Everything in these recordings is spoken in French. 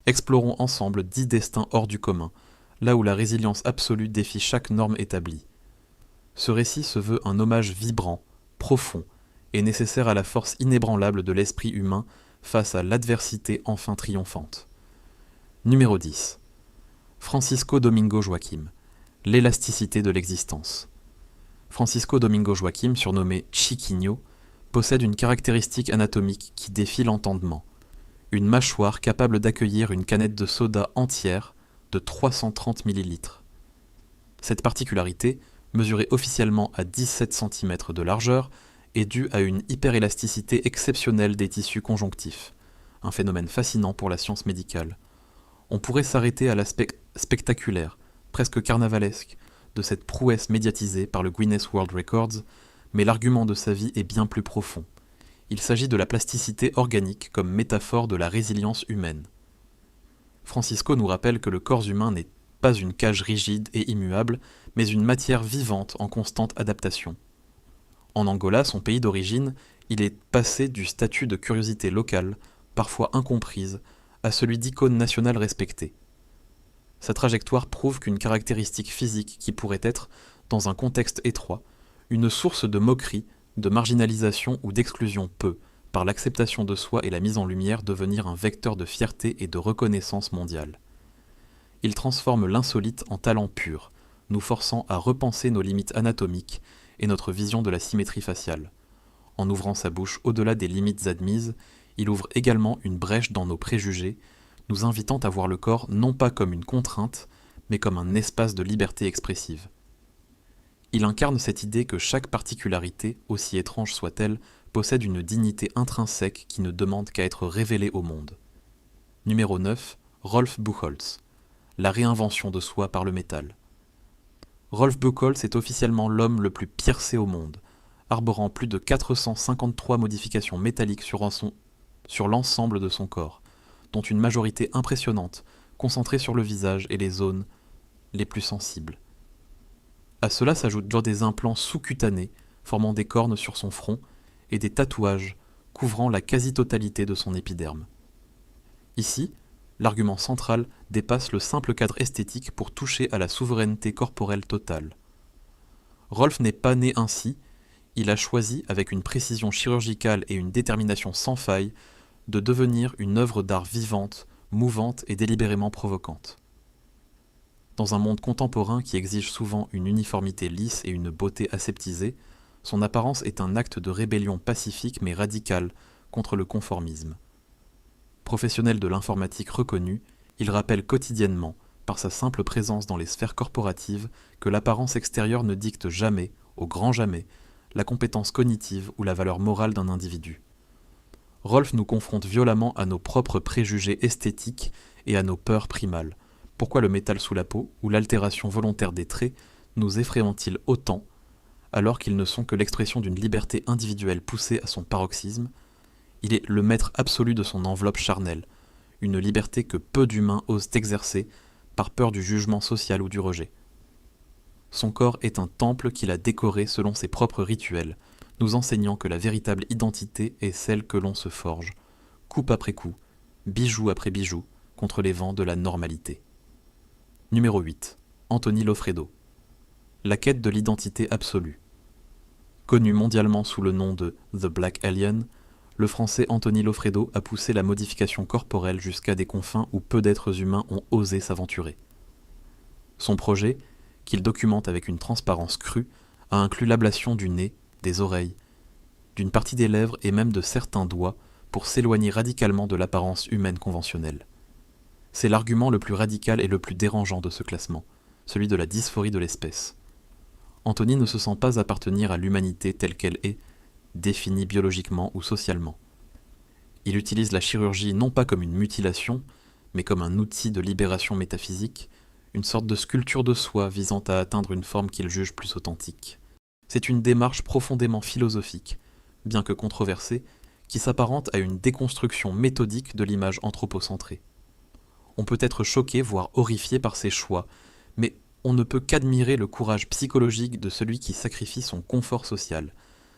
Explorons ensemble 10 destins hors du commun, là où la résilience absolue défie chaque norme établie. Ce récit se veut un hommage vibrant, profond, et nécessaire à la force inébranlable de l'esprit humain face à l'adversité enfin triomphante. Numéro 10. Francisco Domingo Joaquim. L'élasticité de l'existence. Francisco Domingo Joaquim, surnommé Chiquinho, possède une caractéristique anatomique qui défie l'entendement. Une mâchoire capable d'accueillir une canette de soda entière de 330 millilitres. Cette particularité, mesurée officiellement à 17 cm de largeur, est due à une hyperélasticité exceptionnelle des tissus conjonctifs, un phénomène fascinant pour la science médicale. On pourrait s'arrêter à l'aspect spectaculaire, presque carnavalesque, de cette prouesse médiatisée par le Guinness World Records, mais l'argument de sa vie est bien plus profond. Il s'agit de la plasticité organique comme métaphore de la résilience humaine. Francisco nous rappelle que le corps humain n'est pas une cage rigide et immuable, mais une matière vivante en constante adaptation. En Angola, son pays d'origine, il est passé du statut de curiosité locale, parfois incomprise, à celui d'icône nationale respectée. Sa trajectoire prouve qu'une caractéristique physique qui pourrait être, dans un contexte étroit, une source de moquerie, de marginalisation ou d'exclusion peut, par l'acceptation de soi et la mise en lumière, devenir un vecteur de fierté et de reconnaissance mondiale. Il transforme l'insolite en talent pur, nous forçant à repenser nos limites anatomiques et notre vision de la symétrie faciale. En ouvrant sa bouche au-delà des limites admises, il ouvre également une brèche dans nos préjugés, nous invitant à voir le corps non pas comme une contrainte, mais comme un espace de liberté expressive. Il incarne cette idée que chaque particularité, aussi étrange soit-elle, possède une dignité intrinsèque qui ne demande qu'à être révélée au monde. Numéro 9. Rolf Buchholz. La réinvention de soi par le métal. Rolf Buchholz est officiellement l'homme le plus piercé au monde, arborant plus de 453 modifications métalliques sur l'ensemble de son corps, dont une majorité impressionnante, concentrée sur le visage et les zones les plus sensibles. À cela s'ajoutent des implants sous-cutanés, formant des cornes sur son front, et des tatouages, couvrant la quasi-totalité de son épiderme. Ici, l'argument central dépasse le simple cadre esthétique pour toucher à la souveraineté corporelle totale. Rolf n'est pas né ainsi, il a choisi, avec une précision chirurgicale et une détermination sans faille, de devenir une œuvre d'art vivante, mouvante et délibérément provocante. Dans un monde contemporain qui exige souvent une uniformité lisse et une beauté aseptisée, son apparence est un acte de rébellion pacifique mais radicale contre le conformisme. Professionnel de l'informatique reconnu, il rappelle quotidiennement, par sa simple présence dans les sphères corporatives, que l'apparence extérieure ne dicte jamais, au grand jamais, la compétence cognitive ou la valeur morale d'un individu. Rolf nous confronte violemment à nos propres préjugés esthétiques et à nos peurs primales. Pourquoi le métal sous la peau ou l'altération volontaire des traits nous effrayent-ils autant, alors qu'ils ne sont que l'expression d'une liberté individuelle poussée à son paroxysme? Il est le maître absolu de son enveloppe charnelle, une liberté que peu d'humains osent exercer par peur du jugement social ou du rejet. Son corps est un temple qu'il a décoré selon ses propres rituels, nous enseignant que la véritable identité est celle que l'on se forge, coupe après coup, bijou après bijou, contre les vents de la normalité. Numéro 8. Anthony Loffredo. La quête de l'identité absolue. Connu mondialement sous le nom de The Black Alien, le français Anthony Loffredo a poussé la modification corporelle jusqu'à des confins où peu d'êtres humains ont osé s'aventurer. Son projet, qu'il documente avec une transparence crue, a inclus l'ablation du nez, des oreilles, d'une partie des lèvres et même de certains doigts pour s'éloigner radicalement de l'apparence humaine conventionnelle. C'est l'argument le plus radical et le plus dérangeant de ce classement, celui de la dysphorie de l'espèce. Anthony ne se sent pas appartenir à l'humanité telle qu'elle est, définie biologiquement ou socialement. Il utilise la chirurgie non pas comme une mutilation, mais comme un outil de libération métaphysique, une sorte de sculpture de soi visant à atteindre une forme qu'il juge plus authentique. C'est une démarche profondément philosophique, bien que controversée, qui s'apparente à une déconstruction méthodique de l'image anthropocentrée. On peut être choqué, voire horrifié par ses choix, mais on ne peut qu'admirer le courage psychologique de celui qui sacrifie son confort social,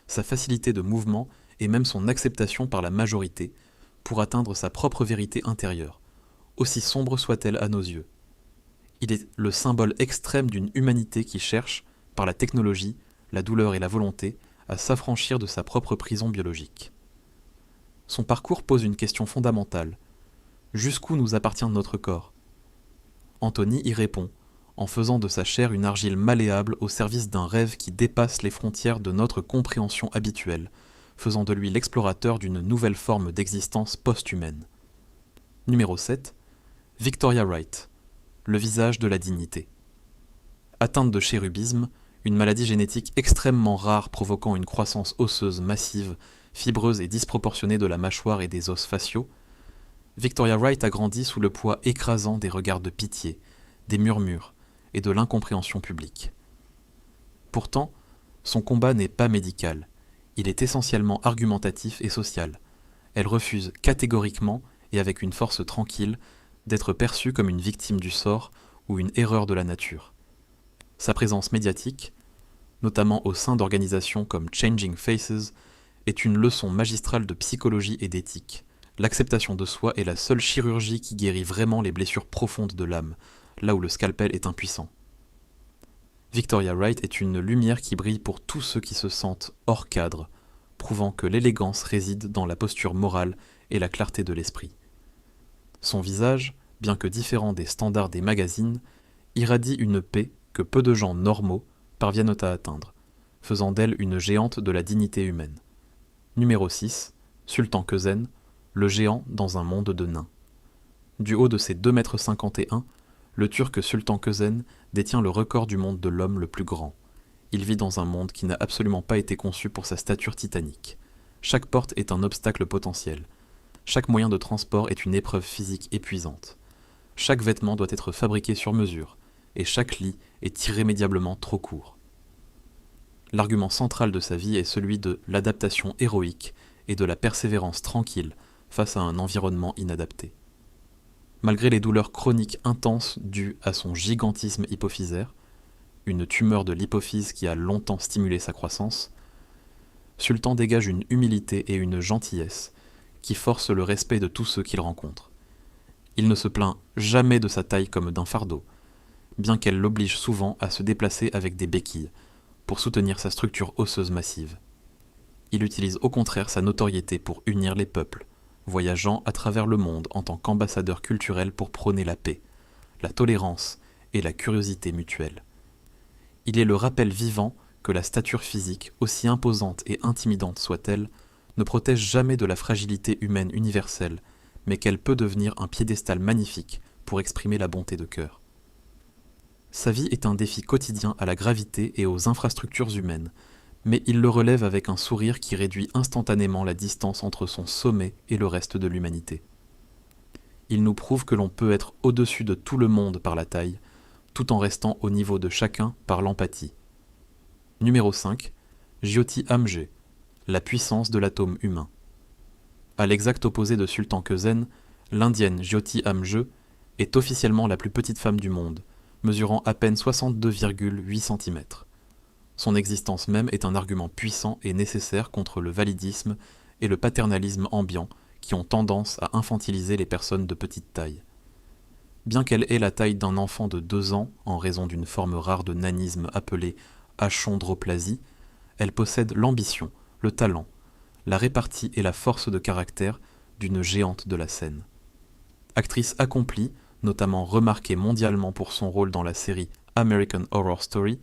sa facilité de mouvement et même son acceptation par la majorité, pour atteindre sa propre vérité intérieure, aussi sombre soit-elle à nos yeux. Il est le symbole extrême d'une humanité qui cherche, par la technologie, la douleur et la volonté, à s'affranchir de sa propre prison biologique. Son parcours pose une question fondamentale. Jusqu'où nous appartient notre corps ? Anthony y répond, en faisant de sa chair une argile malléable au service d'un rêve qui dépasse les frontières de notre compréhension habituelle, faisant de lui l'explorateur d'une nouvelle forme d'existence post-humaine. Numéro 7. Victoria Wright. Le visage de la dignité. Atteinte de chérubisme, une maladie génétique extrêmement rare provoquant une croissance osseuse massive, fibreuse et disproportionnée de la mâchoire et des os faciaux, Victoria Wright a grandi sous le poids écrasant des regards de pitié, des murmures et de l'incompréhension publique. Pourtant, son combat n'est pas médical, il est essentiellement argumentatif et social. Elle refuse catégoriquement et avec une force tranquille d'être perçue comme une victime du sort ou une erreur de la nature. Sa présence médiatique, notamment au sein d'organisations comme Changing Faces, est une leçon magistrale de psychologie et d'éthique. L'acceptation de soi est la seule chirurgie qui guérit vraiment les blessures profondes de l'âme, là où le scalpel est impuissant. Victoria Wright est une lumière qui brille pour tous ceux qui se sentent hors cadre, prouvant que l'élégance réside dans la posture morale et la clarté de l'esprit. Son visage, bien que différent des standards des magazines, irradie une paix que peu de gens normaux parviennent à atteindre, faisant d'elle une géante de la dignité humaine. Numéro 6. Sultan Kösen, le géant dans un monde de nains. Du haut de ses 2,51 m, le Turc Sultan Kösen détient le record du monde de l'homme le plus grand. Il vit dans un monde qui n'a absolument pas été conçu pour sa stature titanique. Chaque porte est un obstacle potentiel. Chaque moyen de transport est une épreuve physique épuisante. Chaque vêtement doit être fabriqué sur mesure, et chaque lit est irrémédiablement trop court. L'argument central de sa vie est celui de l'adaptation héroïque et de la persévérance tranquille face à un environnement inadapté. Malgré les douleurs chroniques intenses dues à son gigantisme hypophysaire, une tumeur de l'hypophyse qui a longtemps stimulé sa croissance, Sultan dégage une humilité et une gentillesse qui forcent le respect de tous ceux qu'il rencontre. Il ne se plaint jamais de sa taille comme d'un fardeau, bien qu'elle l'oblige souvent à se déplacer avec des béquilles pour soutenir sa structure osseuse massive. Il utilise au contraire sa notoriété pour unir les peuples, voyageant à travers le monde en tant qu'ambassadeur culturel pour prôner la paix, la tolérance et la curiosité mutuelle. Il est le rappel vivant que la stature physique, aussi imposante et intimidante soit-elle, ne protège jamais de la fragilité humaine universelle, mais qu'elle peut devenir un piédestal magnifique pour exprimer la bonté de cœur. Sa vie est un défi quotidien à la gravité et aux infrastructures humaines, mais il le relève avec un sourire qui réduit instantanément la distance entre son sommet et le reste de l'humanité. Il nous prouve que l'on peut être au-dessus de tout le monde par la taille, tout en restant au niveau de chacun par l'empathie. Numéro 5. Jyoti Amge, la puissance de l'atome humain. À l'exact opposé de Sultan Kösen, l'indienne Jyoti Amge est officiellement la plus petite femme du monde, mesurant à peine 62,8 cm. Son existence même est un argument puissant et nécessaire contre le validisme et le paternalisme ambiant qui ont tendance à infantiliser les personnes de petite taille. Bien qu'elle ait la taille d'un enfant de 2 ans en raison d'une forme rare de nanisme appelée achondroplasie, elle possède l'ambition, le talent, la répartie et la force de caractère d'une géante de la scène. Actrice accomplie, notamment remarquée mondialement pour son rôle dans la série American Horror Story,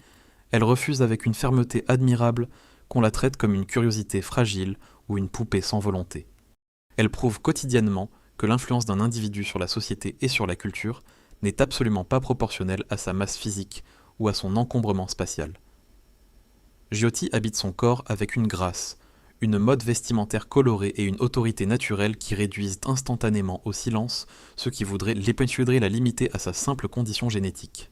elle refuse avec une fermeté admirable qu'on la traite comme une curiosité fragile ou une poupée sans volonté. Elle prouve quotidiennement que l'influence d'un individu sur la société et sur la culture n'est absolument pas proportionnelle à sa masse physique ou à son encombrement spatial. Jyoti habite son corps avec une grâce, une mode vestimentaire colorée et une autorité naturelle qui réduisent instantanément au silence ceux qui voudraient la limiter à sa simple condition génétique.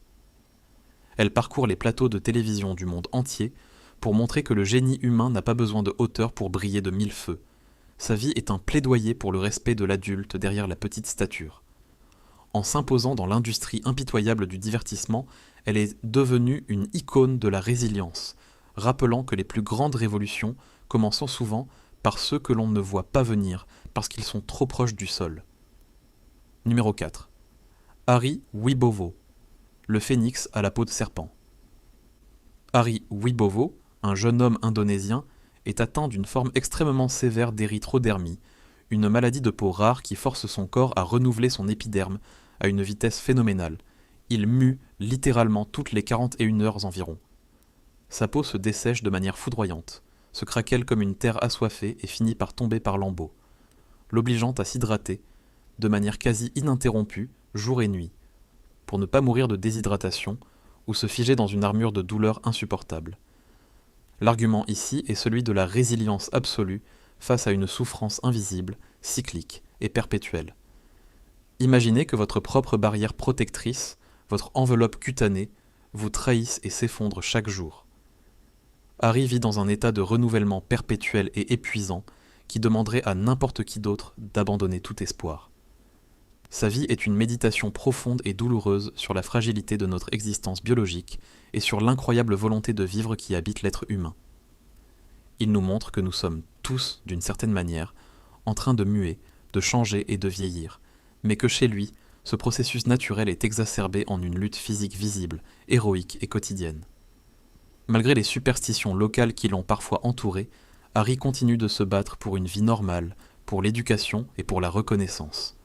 Elle parcourt les plateaux de télévision du monde entier pour montrer que le génie humain n'a pas besoin de hauteur pour briller de 1000 feux. Sa vie est un plaidoyer pour le respect de l'adulte derrière la petite stature. En s'imposant dans l'industrie impitoyable du divertissement, elle est devenue une icône de la résilience, rappelant que les plus grandes révolutions commencent souvent par ceux que l'on ne voit pas venir parce qu'ils sont trop proches du sol. Numéro 4. Harry Wibowo, le phénix à la peau de serpent. Harry Wibowo, un jeune homme indonésien, est atteint d'une forme extrêmement sévère d'érythrodermie, une maladie de peau rare qui force son corps à renouveler son épiderme à une vitesse phénoménale. Il mue littéralement toutes les 41 heures environ. Sa peau se dessèche de manière foudroyante, se craquelle comme une terre assoiffée et finit par tomber par lambeaux, l'obligeant à s'hydrater, de manière quasi ininterrompue, jour et nuit, pour ne pas mourir de déshydratation ou se figer dans une armure de douleur insupportable. L'argument ici est celui de la résilience absolue face à une souffrance invisible, cyclique et perpétuelle. Imaginez que votre propre barrière protectrice, votre enveloppe cutanée, vous trahisse et s'effondre chaque jour. Harry vit dans un état de renouvellement perpétuel et épuisant qui demanderait à n'importe qui d'autre d'abandonner tout espoir. Sa vie est une méditation profonde et douloureuse sur la fragilité de notre existence biologique et sur l'incroyable volonté de vivre qui habite l'être humain. Il nous montre que nous sommes tous, d'une certaine manière, en train de muer, de changer et de vieillir, mais que chez lui, ce processus naturel est exacerbé en une lutte physique visible, héroïque et quotidienne. Malgré les superstitions locales qui l'ont parfois entouré, Harry continue de se battre pour une vie normale, pour l'éducation et pour la reconnaissance.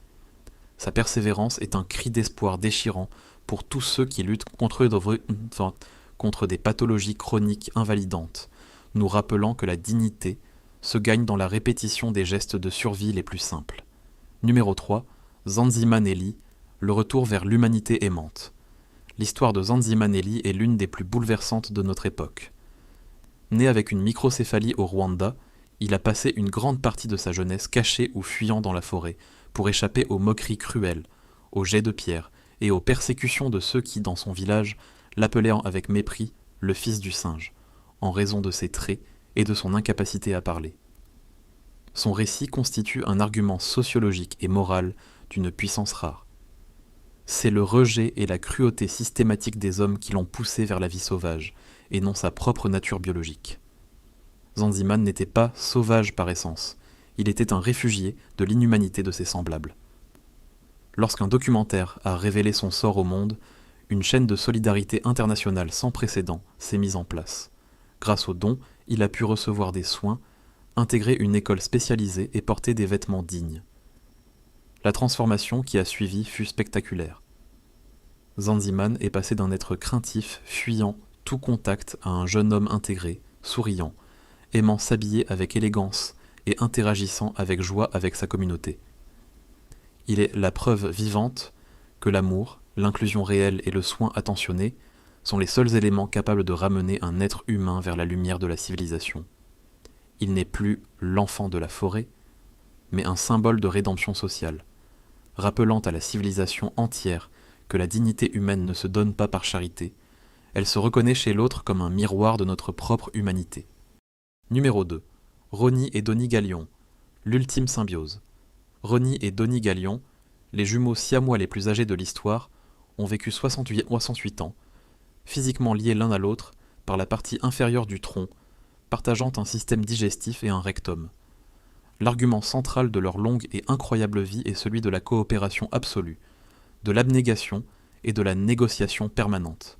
Sa persévérance est un cri d'espoir déchirant pour tous ceux qui luttent contre des pathologies chroniques invalidantes, nous rappelant que la dignité se gagne dans la répétition des gestes de survie les plus simples. Numéro 3, Zanzimanelli, le retour vers l'humanité aimante. L'histoire de Zanzimanelli est l'une des plus bouleversantes de notre époque. Né avec une microcéphalie au Rwanda, il a passé une grande partie de sa jeunesse caché ou fuyant dans la forêt pour échapper aux moqueries cruelles, aux jets de pierre et aux persécutions de ceux qui, dans son village, l'appelaient avec mépris le fils du singe, en raison de ses traits et de son incapacité à parler. Son récit constitue un argument sociologique et moral d'une puissance rare. C'est le rejet et la cruauté systématique des hommes qui l'ont poussé vers la vie sauvage, et non sa propre nature biologique. Zanziman n'était pas sauvage par essence, il était un réfugié de l'inhumanité de ses semblables. Lorsqu'un documentaire a révélé son sort au monde, une chaîne de solidarité internationale sans précédent s'est mise en place. Grâce aux dons, il a pu recevoir des soins, intégrer une école spécialisée et porter des vêtements dignes. La transformation qui a suivi fut spectaculaire. Zanziman est passé d'un être craintif, fuyant tout contact à un jeune homme intégré, souriant, aimant s'habiller avec élégance et interagissant avec joie avec sa communauté. Il est la preuve vivante que l'amour, l'inclusion réelle et le soin attentionné sont les seuls éléments capables de ramener un être humain vers la lumière de la civilisation. Il n'est plus l'enfant de la forêt, mais un symbole de rédemption sociale, rappelant à la civilisation entière que la dignité humaine ne se donne pas par charité, elle se reconnaît chez l'autre comme un miroir de notre propre humanité. Numéro 2. Ronnie et Donnie Galion, l'ultime symbiose. Ronnie et Donnie Galion, les jumeaux siamois les plus âgés de l'histoire, ont vécu 68 ans, physiquement liés l'un à l'autre par la partie inférieure du tronc, partageant un système digestif et un rectum. L'argument central de leur longue et incroyable vie est celui de la coopération absolue, de l'abnégation et de la négociation permanente.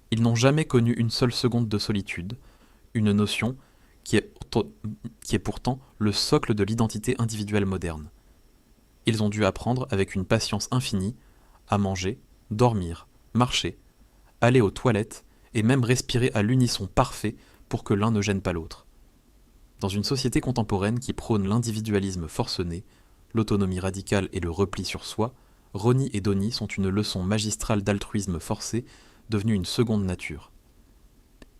Ils n'ont jamais connu une seule seconde de solitude, une notion qui est pourtant le socle de l'identité individuelle moderne. Ils ont dû apprendre avec une patience infinie à manger, dormir, marcher, aller aux toilettes et même respirer à l'unisson parfait pour que l'un ne gêne pas l'autre. Dans une société contemporaine qui prône l'individualisme forcené, l'autonomie radicale et le repli sur soi, Ronnie et Donnie sont une leçon magistrale d'altruisme forcé devenue une seconde nature.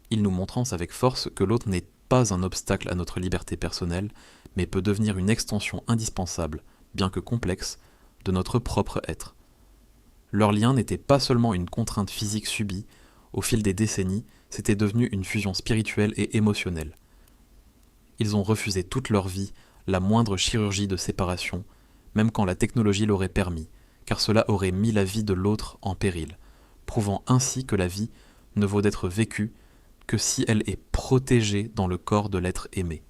Ils nous montrent avec force que l'autre n'est pas un obstacle à notre liberté personnelle, mais peut devenir une extension indispensable, bien que complexe, de notre propre être. Leur lien n'était pas seulement une contrainte physique subie, au fil des décennies, c'était devenu une fusion spirituelle et émotionnelle. Ils ont refusé toute leur vie la moindre chirurgie de séparation, même quand la technologie l'aurait permis, car cela aurait mis la vie de l'autre en péril, prouvant ainsi que la vie ne vaut d'être vécue que si elle est protégée dans le corps de l'être aimé.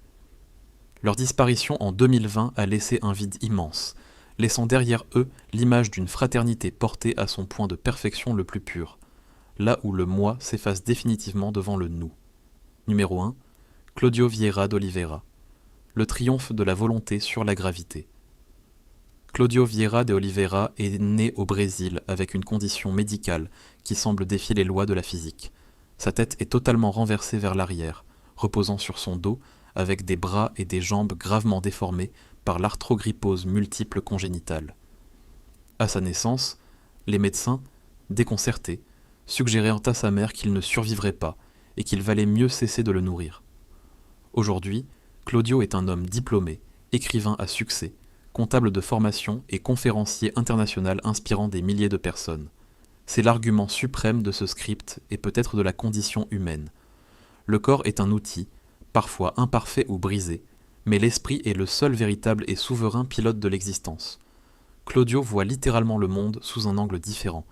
Leur disparition en 2020 a laissé un vide immense, laissant derrière eux l'image d'une fraternité portée à son point de perfection le plus pur, là où le moi s'efface définitivement devant le nous. Numéro 1. Claudio Vieira d'Oliveira. Le triomphe de la volonté sur la gravité. Claudio Vieira de Oliveira est né au Brésil avec une condition médicale qui semble défier les lois de la physique. Sa tête est totalement renversée vers l'arrière, reposant sur son dos, avec des bras et des jambes gravement déformés par l'arthrogrypose multiple congénitale. À sa naissance, les médecins, déconcertés, suggérèrent à sa mère qu'il ne survivrait pas et qu'il valait mieux cesser de le nourrir. Aujourd'hui, Claudio est un homme diplômé, écrivain à succès, comptable de formation et conférencier international inspirant des milliers de personnes. C'est l'argument suprême de ce script et peut-être de la condition humaine. Le corps est un outil, parfois imparfait ou brisé, mais l'esprit est le seul véritable et souverain pilote de l'existence. Claudio voit littéralement le monde sous un angle différent,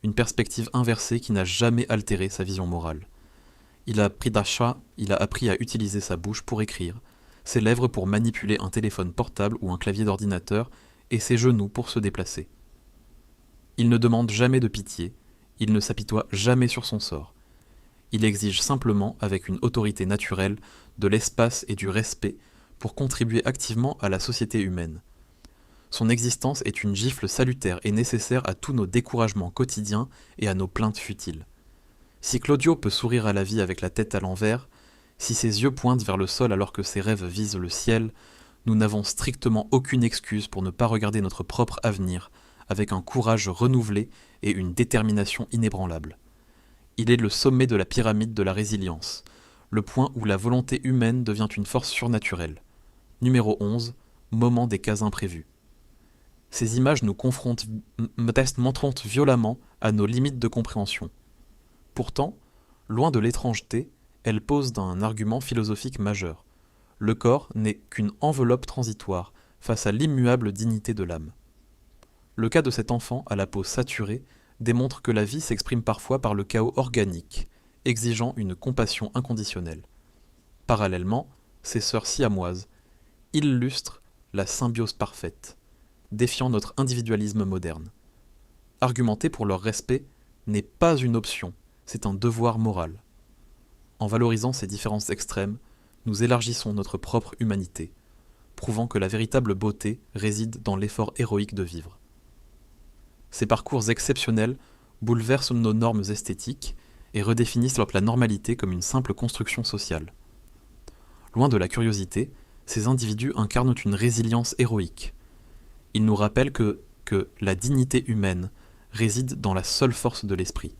une perspective inversée qui n'a jamais altéré sa vision morale. Il a appris à utiliser sa bouche pour écrire, ses lèvres pour manipuler un téléphone portable ou un clavier d'ordinateur, et ses genoux pour se déplacer. Il ne demande jamais de pitié, il ne s'apitoie jamais sur son sort. Il exige simplement, avec une autorité naturelle, de l'espace et du respect pour contribuer activement à la société humaine. Son existence est une gifle salutaire et nécessaire à tous nos découragements quotidiens et à nos plaintes futiles. Si Claudio peut sourire à la vie avec la tête à l'envers, si ses yeux pointent vers le sol alors que ses rêves visent le ciel, nous n'avons strictement aucune excuse pour ne pas regarder notre propre avenir avec un courage renouvelé et une détermination inébranlable. Il est le sommet de la pyramide de la résilience, le point où la volonté humaine devient une force surnaturelle. Numéro 11. Moment des cas imprévus. Ces images nous montrent violemment à nos limites de compréhension. Pourtant, loin de l'étrangeté, elles posent un argument philosophique majeur. Le corps n'est qu'une enveloppe transitoire face à l'immuable dignité de l'âme. Le cas de cet enfant à la peau saturée démontre que la vie s'exprime parfois par le chaos organique, exigeant une compassion inconditionnelle. Parallèlement, ses sœurs siamoises illustrent la symbiose parfaite, défiant notre individualisme moderne. Argumenter pour leur respect n'est pas une option, c'est un devoir moral. En valorisant ces différences extrêmes, nous élargissons notre propre humanité, prouvant que la véritable beauté réside dans l'effort héroïque de vivre. Ces parcours exceptionnels bouleversent nos normes esthétiques et redéfinissent la normalité comme une simple construction sociale. Loin de la curiosité, ces individus incarnent une résilience héroïque. Ils nous rappellent que la dignité humaine réside dans la seule force de l'esprit.